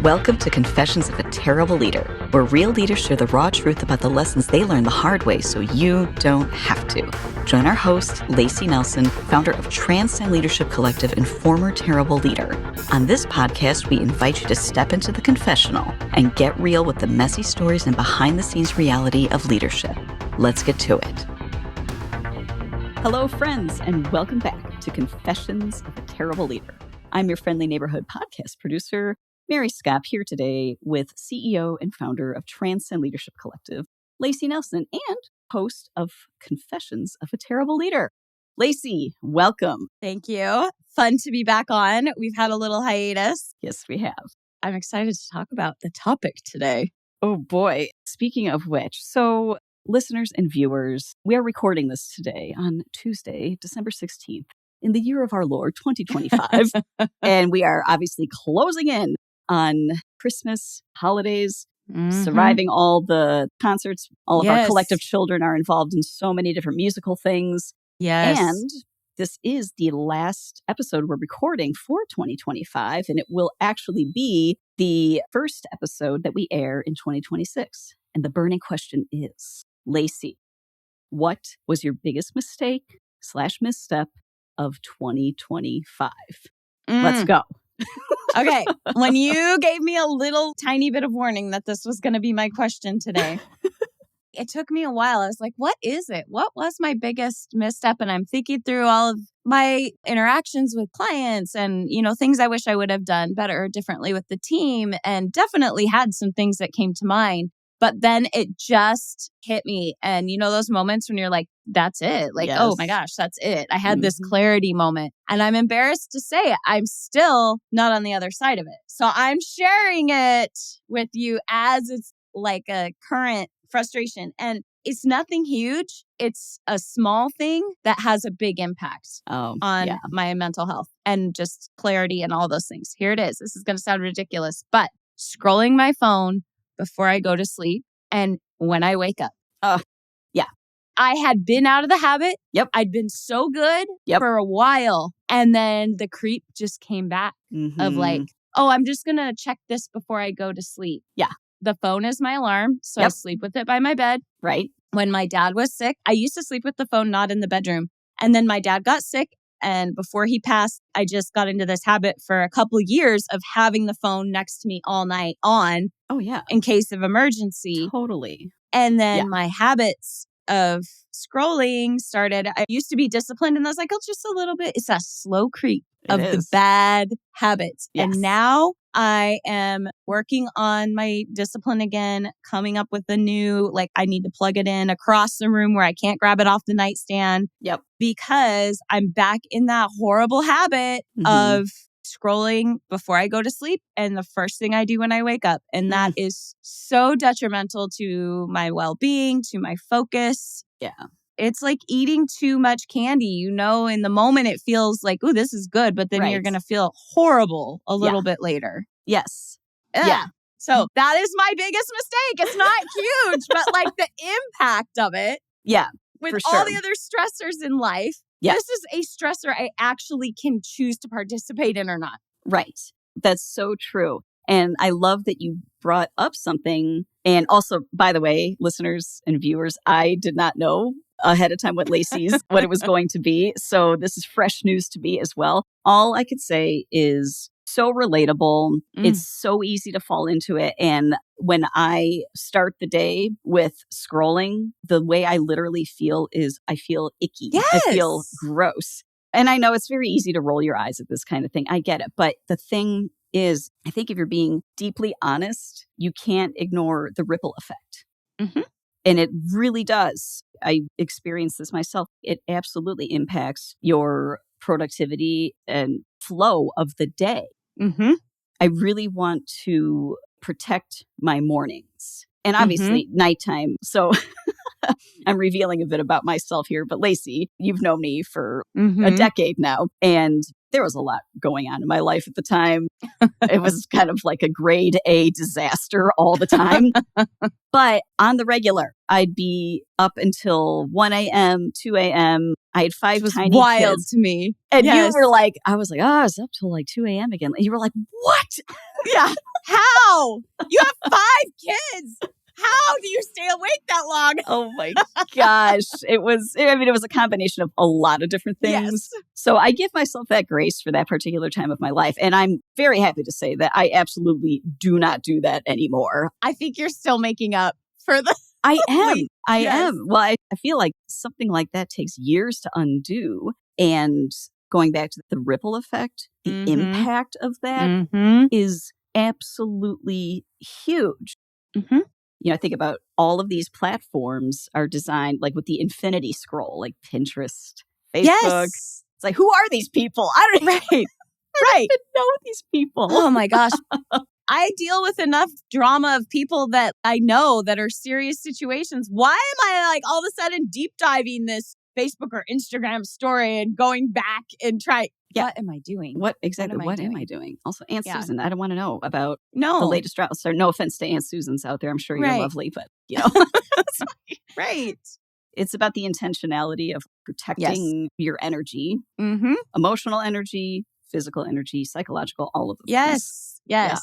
Welcome to Confessions of a Terrible Leader, where real leaders share the raw truth about the lessons they learned the hard way so you don't have to. Join our host, Layci Nelson, founder of Transcend Leadership Collective and former terrible leader. On this podcast, we invite you to step into the confessional and get real with the messy stories and behind-the-scenes reality of leadership. Let's get to it. Hello, friends, and welcome back to Confessions of a Terrible Leader. I'm your friendly neighborhood podcast producer, Mary Scott, here today with CEO and founder of Transcend Leadership Collective, Layci Nelson, and host of Confessions of a Terrible Leader. Layci, welcome. Thank you. Fun to be back on. We've had a little hiatus. Yes, we have. I'm excited to talk about the topic today. Oh boy. Speaking of which, so listeners and viewers, we are recording this today on Tuesday, December 16th, in the year of our Lord, 2025. And we are obviously closing in on Christmas, holidays, surviving all the concerts. All of our collective children are involved in so many different musical things. Yes. And this is the last episode we're recording for 2025, and it will actually be the first episode that we air in 2026. And the burning question is, Layci, what was your biggest mistake / misstep of 2025? Let's go. Okay. When you gave me a little tiny bit of warning that this was going to be my question today, it took me a while. I was like, what is it? What was my biggest misstep? And I'm thinking through all of my interactions with clients and, things I wish I would have done better or differently with the team, and definitely had some things that came to mind. But then it just hit me. And those moments when you're like, that's it. Like, oh my gosh, that's it. I had this clarity moment. And I'm embarrassed to say it. I'm still not on the other side of it. So I'm sharing it with you as it's like a current frustration. And it's nothing huge. It's a small thing that has a big impact on my mental health and just clarity and all those things. Here it is. This is going to sound ridiculous, but scrolling my phone before I go to sleep and when I wake up. I had been out of the habit. Yep. I'd been so good for a while. And then the creep just came back of like, oh, I'm just going to check this before I go to sleep. Yeah. The phone is my alarm. So I sleep with it by my bed. Right. When my dad was sick, I used to sleep with the phone not in the bedroom. And then my dad got sick. And before he passed, I just got into this habit for a couple of years of having the phone next to me all night on. Oh, yeah. In case of emergency. Totally. And then my habits of scrolling started. I used to be disciplined and I was like, oh, just a little bit. It's a slow creep of the bad habits. Yes. And now I am working on my discipline again, coming up with a new, I need to plug it in across the room where I can't grab it off the nightstand. Yep. Because I'm back in that horrible habit of scrolling before I go to sleep and the first thing I do when I wake up. And that is so detrimental to my well-being, to my focus. Yeah. It's like eating too much candy. In the moment it feels like, oh, this is good. But then you're going to feel horrible a little bit later. Yes. Yeah. So that is my biggest mistake. It's not huge, but the impact of it. Yeah. With all the other stressors in life. Yeah. This is a stressor I actually can choose to participate in or not. Right. That's so true. And I love that you brought up something. And also, by the way, listeners and viewers, I did not know ahead of time what it was going to be. So this is fresh news to me as well. All I could say is so relatable. It's so easy to fall into it. And when I start the day with scrolling, the way I literally feel is I feel icky. Yes. I feel gross. And I know it's very easy to roll your eyes at this kind of thing. I get it. But the thing is, I think if you're being deeply honest, you can't ignore the ripple effect. And it really does. I experienced this myself. It absolutely impacts your productivity and flow of the day. I really want to protect my mornings and obviously nighttime. So I'm revealing a bit about myself here, but Layci, you've known me for a decade now, and there was a lot going on in my life at the time. It was kind of like a grade A disaster all the time. But on the regular, I'd be up until 1 a.m., 2 a.m. I had 5 tiny wild kids. To me. And you were like, I was like, oh, I was up till like 2 a.m. again. And you were like, what? Yeah. How? You have 5 kids. How do you stay awake that long? Oh my gosh. It was a combination of a lot of different things. Yes. So I give myself that grace for that particular time of my life. And I'm very happy to say that I absolutely do not do that anymore. I think you're still making up for the... I am. I Yes. am. Well, I feel like something like that takes years to undo. And going back to the ripple effect, the impact of that is absolutely huge. You know, I think about all of these platforms are designed like with the infinity scroll, like Pinterest, Facebook. Yes. It's like, who are these people? I don't Right. even know these people. Oh my gosh. I deal with enough drama of people that I know that are serious situations. Why am I like all of a sudden deep diving this Facebook or Instagram story and going back and try? Yeah. What am I doing? What am I doing? Also, Aunt Susan, I don't want to know about No. the latest drought. So no offense to Aunt Susans out there. I'm sure you're lovely, but you know. Right. It's about the intentionality of protecting your energy, emotional energy, physical energy, psychological, all of them. Yes. Yeah.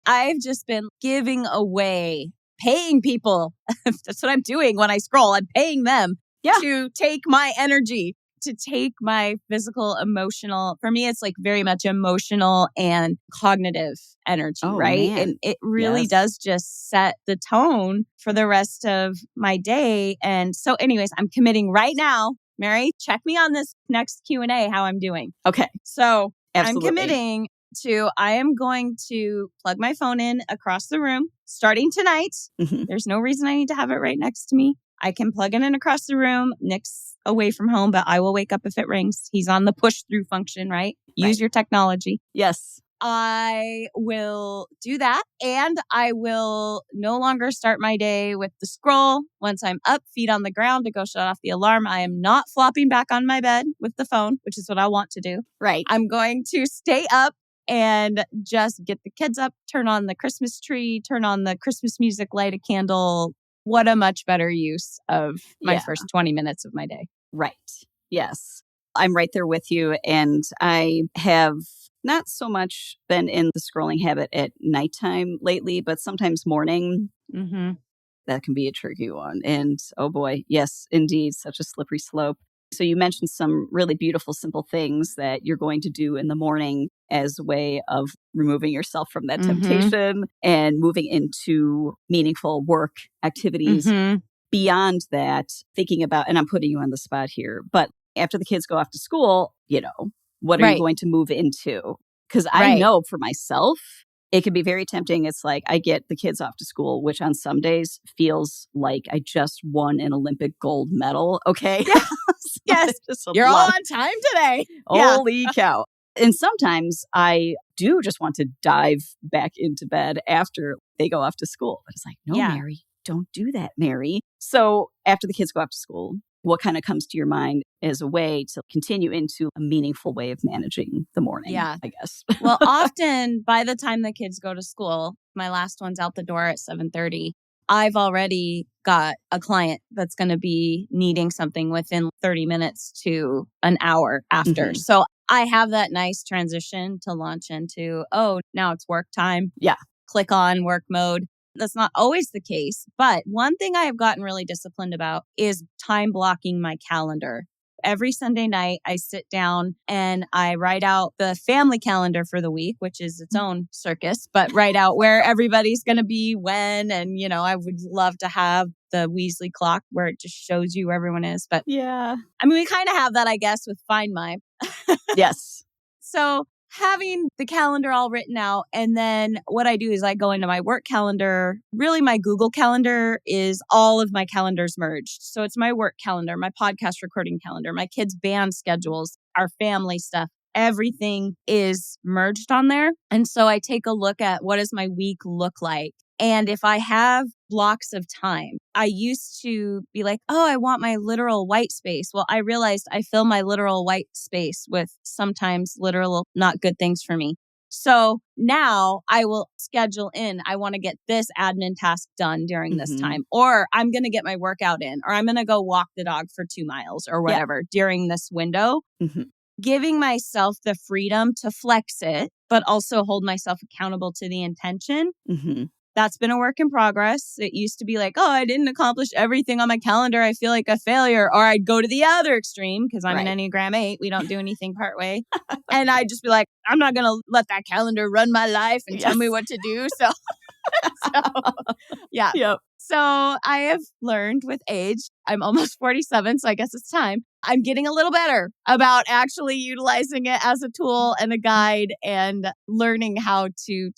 I've just been giving away, paying people. That's what I'm doing when I scroll. I'm paying them to take my energy, to take my physical, emotional. For me, it's like very much emotional and cognitive energy, right? Man. And it really does just set the tone for the rest of my day. And so anyways, I'm committing right now. Mary, check me on this next Q&A, how I'm doing. Okay. So absolutely. I'm committing to, I am going to plug my phone in across the room starting tonight. There's no reason I need to have it right next to me. I can plug it in across the room. Nick's away from home, but I will wake up if it rings. He's on the push through function, right? Use your technology. Yes. I will do that. And I will no longer start my day with the scroll. Once I'm up, feet on the ground to go shut off the alarm, I am not flopping back on my bed with the phone, which is what I want to do. Right. I'm going to stay up and just get the kids up, turn on the Christmas tree, turn on the Christmas music, light a candle. What a much better use of my first 20 minutes of my day. Right. Yes. I'm right there with you. And I have not so much been in the scrolling habit at nighttime lately, but sometimes morning. That can be a tricky one. And oh boy, yes, indeed, such a slippery slope. So you mentioned some really beautiful, simple things that you're going to do in the morning as a way of removing yourself from that temptation and moving into meaningful work activities. Beyond that, thinking about, and I'm putting you on the spot here, but after the kids go off to school, you know, what are you going to move into? Because I know for myself, it can be very tempting. It's like I get the kids off to school, which on some days feels like I just won an Olympic gold medal. Okay. Yes. You're all on time today. Holy cow. And sometimes I do just want to dive back into bed after they go off to school. But it's like, no, Mary, don't do that, Mary. So after the kids go off to school, what kind of comes to your mind as a way to continue into a meaningful way of managing the morning, I guess? Well, often by the time the kids go to school, my last one's out the door at 7:30. I've already got a client that's going to be needing something within 30 minutes to an hour after. So I have that nice transition to launch into, oh, now it's work time. Yeah. Click on work mode. That's not always the case. But one thing I have gotten really disciplined about is time blocking my calendar. Every Sunday night, I sit down and I write out the family calendar for the week, which is its own circus, but write out where everybody's going to be when. And, you know, I would love to have the Weasley clock where it just shows you where everyone is. But yeah, I mean, we kind of have that, I guess, with Find My. Yes. So having the calendar all written out. And then what I do is I go into my work calendar. Really, my Google calendar is all of my calendars merged. So it's my work calendar, my podcast recording calendar, my kids' band schedules, our family stuff. Everything is merged on there. And so I take a look at what does my week look like. And if I have blocks of time, I used to be like, oh, I want my literal white space. Well, I realized I fill my literal white space with sometimes literal not good things for me. So now I will schedule in, I want to get this admin task done during this time, or I'm going to get my workout in, or I'm going to go walk the dog for 2 miles or whatever during this window. giving myself the freedom to flex it, but also hold myself accountable to the intention. Mm-hmm. That's been a work in progress. It used to be like, oh, I didn't accomplish everything on my calendar. I feel like a failure. Or I'd go to the other extreme because I'm an Enneagram 8. We don't do anything partway. And I'd just be like, I'm not going to let that calendar run my life and tell me what to do. So, yeah. Yep. So I have learned with age, I'm almost 47, so I guess it's time. I'm getting a little better about actually utilizing it as a tool and a guide and learning how to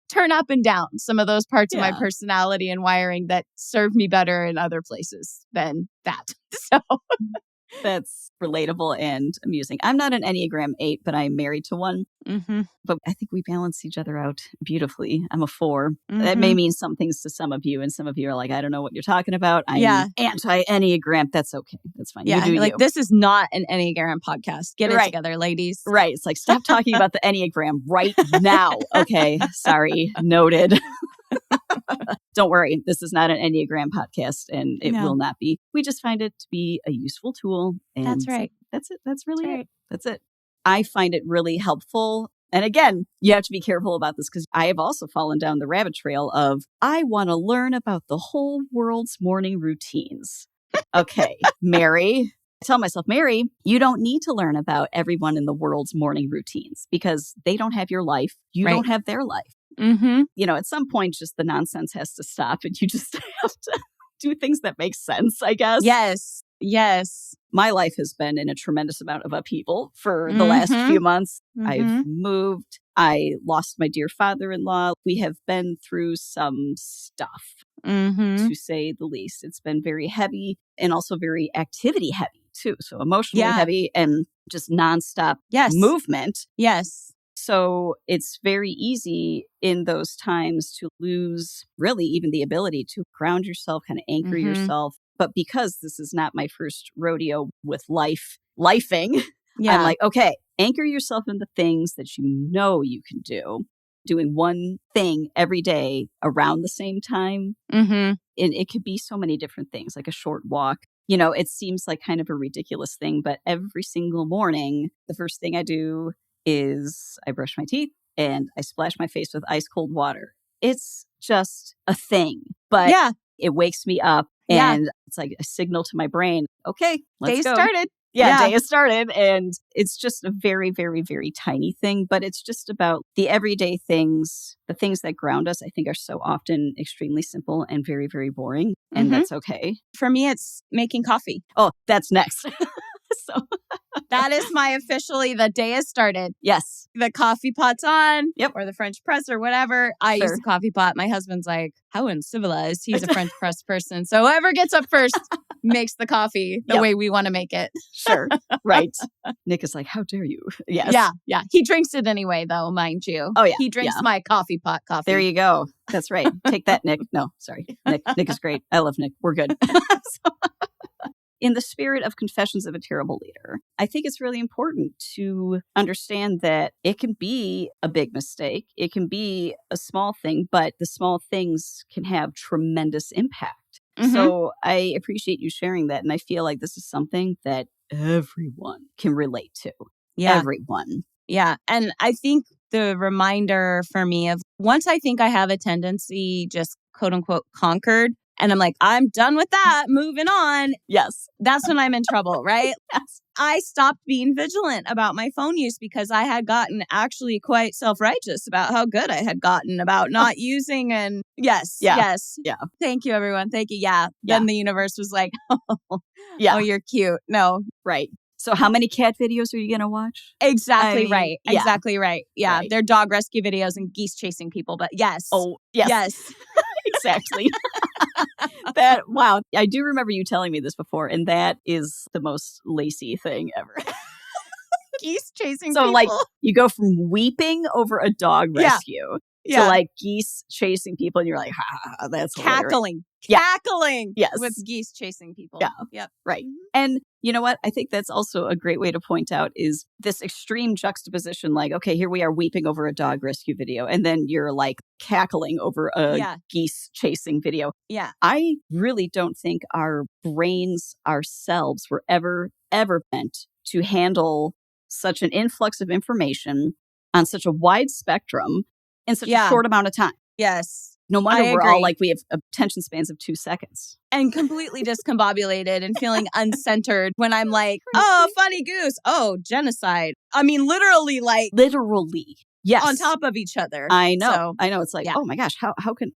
turn up and down some of those parts of my personality and wiring that serve me better in other places than that. So that's relatable and amusing. I'm not an Enneagram 8, but I'm married to one. Mm-hmm. But I think we balance each other out beautifully. I'm a 4. Mm-hmm. That may mean some things to some of you, and some of you are like, I don't know what you're talking about. I'm anti-Enneagram. That's okay. That's fine. Yeah, you do like you. This is not an Enneagram podcast. Get it together, ladies. Right. It's like, stop talking about the Enneagram right now. Okay. Sorry. Noted. Don't worry. This is not an Enneagram podcast, and it will not be. We just find it to be a useful tool. And that's right. That's it. That's really it. That's it. I find it really helpful. And again, you have to be careful about this because I have also fallen down the rabbit trail of, I want to learn about the whole world's morning routines. Okay, Mary. I tell myself, Mary, you don't need to learn about everyone in the world's morning routines because they don't have your life. You don't have their life. Mm-hmm. You know, at some point, just the nonsense has to stop and you just have to do things that make sense, I guess. Yes. My life has been in a tremendous amount of upheaval for the last few months. Mm-hmm. I've moved. I lost my dear father-in-law. We have been through some stuff, to say the least. It's been very heavy and also very activity heavy, too. So emotionally heavy and just nonstop movement. Yes. So it's very easy in those times to lose really even the ability to ground yourself, kind of anchor yourself. But because this is not my first rodeo with lifing, I'm like, okay, anchor yourself in the things that you know you can do. Doing one thing every day around the same time. Mm-hmm. And it could be so many different things, like a short walk. You know, it seems like kind of a ridiculous thing, but every single morning, the first thing I do is I brush my teeth and I splash my face with ice cold water. It's just a thing, but it wakes me up and it's like a signal to my brain. Okay, let's go. Day started. Day has started. And it's just a very, very, very tiny thing, but it's just about the everyday things, the things that ground us, I think are so often extremely simple and very, very boring. And that's okay. For me, it's making coffee. Oh, that's next. So that is my officially, the day has started. Yes. The coffee pot's on. Yep. Or the French press or whatever. I use the coffee pot. My husband's like, how uncivilized. He's a French press person. So whoever gets up first makes the coffee the way we want to make it. Sure. Right. Nick is like, how dare you? Yes. Yeah. He drinks it anyway, though, mind you. Oh, yeah. He drinks my coffee pot coffee. There you go. That's right. Take that, Nick. No, sorry. Nick is great. I love Nick. We're good. In the spirit of Confessions of a Terrible Leader, I think it's really important to understand that it can be a big mistake. It can be a small thing, but the small things can have tremendous impact. So I appreciate you sharing that. And I feel like this is something that everyone can relate to. Yeah. Everyone. Yeah. And I think the reminder for me of once I think I have a tendency just quote unquote conquered, and I'm like, I'm done with that, moving on. Yes. That's when I'm in trouble, right? Yes. I stopped being vigilant about my phone use because I had gotten actually quite self-righteous about how good I had gotten about not using. And yes. Thank you, everyone. Thank you. Yeah. Then the universe was like, oh, you're cute. No. Right. So how many cat videos are you going to watch? Exactly right. Exactly right. Yeah. They're dog rescue videos and geese chasing people. But yes. Oh, yes. Exactly. Wow. I do remember you telling me this before, and that is the most Layci thing ever. Geese chasing people. So, like, you go from weeping over a dog rescue to, like, geese chasing people, and you're like, that's cackling. Hilarious. Cackling. Yes. With geese chasing people. Yeah. Yep. Right. And you know what? I think that's also a great way to point out is this extreme juxtaposition. Like, okay, here we are weeping over a dog rescue video. And then you're like cackling over a geese chasing video. Yeah. I really don't think our brains ourselves were ever meant to handle such an influx of information on such a wide spectrum in such a short amount of time. Yes. No wonder we're all like, we have attention spans of 2 seconds. And completely discombobulated and feeling uncentered when I'm like, oh, funny goose. Oh, genocide. I mean, literally like. Literally. Yes. On top of each other. I know. So, I know. It's like, oh my gosh, how can,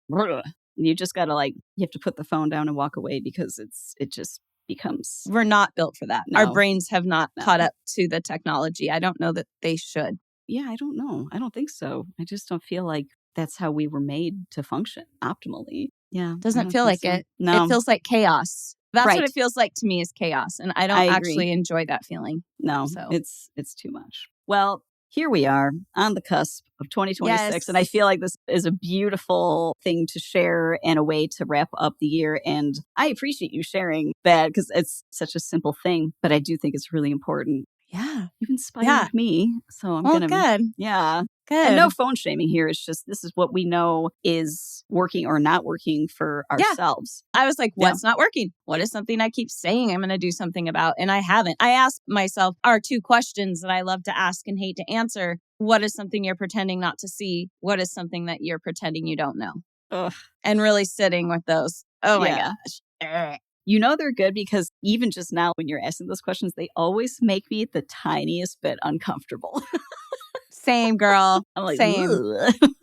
you just got to like, you have to put the phone down and walk away because it just becomes. We're not built for that. No. Our brains have not caught up to the technology. I don't know that they should. Yeah, I don't know. I don't think so. I just don't feel like that's how we were made to function optimally. Yeah. Doesn't feel like it. No. It feels like chaos. That's what it feels like to me is chaos. And I don't actually enjoy that feeling. No, so. It's too much. Well, here we are on the cusp of 2026. Yes. And I feel like this is a beautiful thing to share and a way to wrap up the year. And I appreciate you sharing that because it's such a simple thing, but I do think it's really important. Yeah. You've inspired me. So I'm going to. Good. Yeah. Good. And no phone shaming here. It's just this is what we know is working or not working for ourselves. I was like, what's not working? What is something I keep saying I'm going to do something about? And I haven't. I asked myself our 2 questions that I love to ask and hate to answer. What is something you're pretending not to see? What is something that you're pretending you don't know? Ugh. And really sitting with those. Oh my gosh. You know they're good because even just now when you're asking those questions, they always make me the tiniest bit uncomfortable. Same, girl. I'm like, same.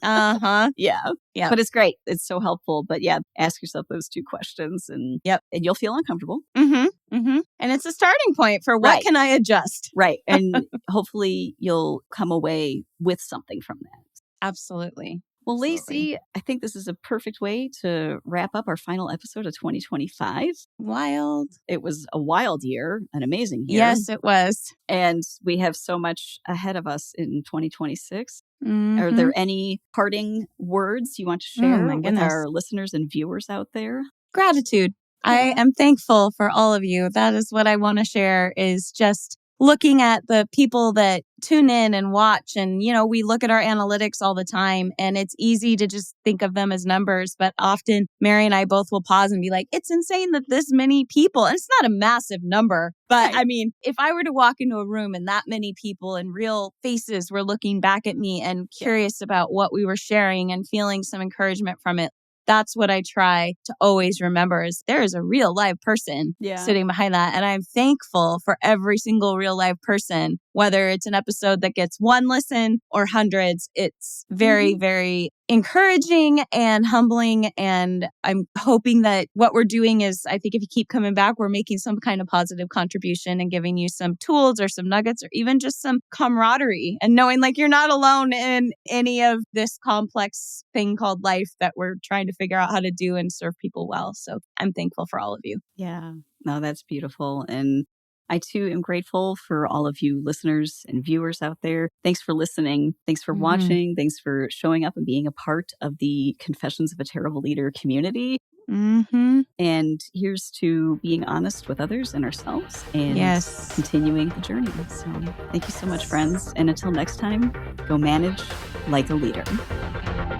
Uh-huh. Yeah. But it's great. It's so helpful. But ask yourself those 2 questions and and you'll feel uncomfortable. Mm-hmm. Mm-hmm. And it's a starting point for what can I adjust? Right. And hopefully you'll come away with something from that. Absolutely. Well, Layci, I think this is a perfect way to wrap up our final episode of 2025. Wild. It was a wild year, an amazing year. Yes, it was. And we have so much ahead of us in 2026. Mm-hmm. Are there any parting words you want to share with our listeners and viewers out there? Gratitude. I am thankful for all of you. That is what I want to share is just looking at the people that tune in and watch. And, we look at our analytics all the time and it's easy to just think of them as numbers. But often Mary and I both will pause and be like, it's insane that this many people, and it's not a massive number. But I mean, if I were to walk into a room and that many people and real faces were looking back at me and curious about what we were sharing and feeling some encouragement from it, that's what I try to always remember is there is a real live person sitting behind that. And I'm thankful for every single real live person, whether it's an episode that gets 1 listen or hundreds. It's very, very encouraging and humbling. And I'm hoping that what we're doing is, I think if you keep coming back, we're making some kind of positive contribution and giving you some tools or some nuggets or even just some camaraderie and knowing like you're not alone in any of this complex thing called life that we're trying to figure out how to do and serve people well. So I'm thankful for all of you. Yeah, no, that's beautiful. And I too am grateful for all of you listeners and viewers out there. Thanks for listening. Thanks for watching. Thanks for showing up and being a part of the Confessions of a Terrible Leader community. Mm-hmm. And here's to being honest with others and ourselves and continuing the journey. So thank you so much, friends. And until next time, go manage like a leader.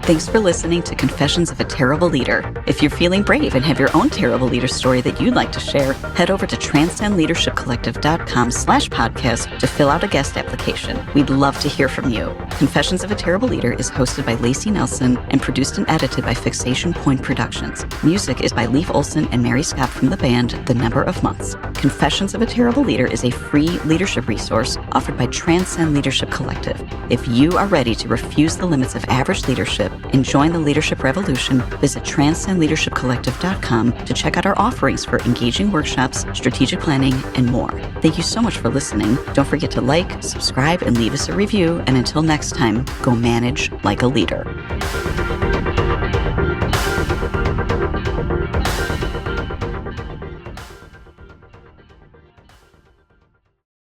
Thanks for listening to Confessions of a Terrible Leader. If you're feeling brave and have your own terrible leader story that you'd like to share, head over to transcendleadershipcollective.com/podcast to fill out a guest application. We'd love to hear from you. Confessions of a Terrible Leader is hosted by Layci Nelson and produced and edited by Fixation Point Productions. Music is by Leif Olson and Mary Scott from the band The Number of Months. Confessions of a Terrible Leader is a free leadership resource offered by Transcend Leadership Collective. If you are ready to refuse the limits of average leadership and join the leadership revolution, visit transcendleadershipcollective.com to check out our offerings for engaging workshops, strategic planning, and more. Thank you so much for listening. Don't forget to like, subscribe, and leave us a review. And until next time, go manage like a leader.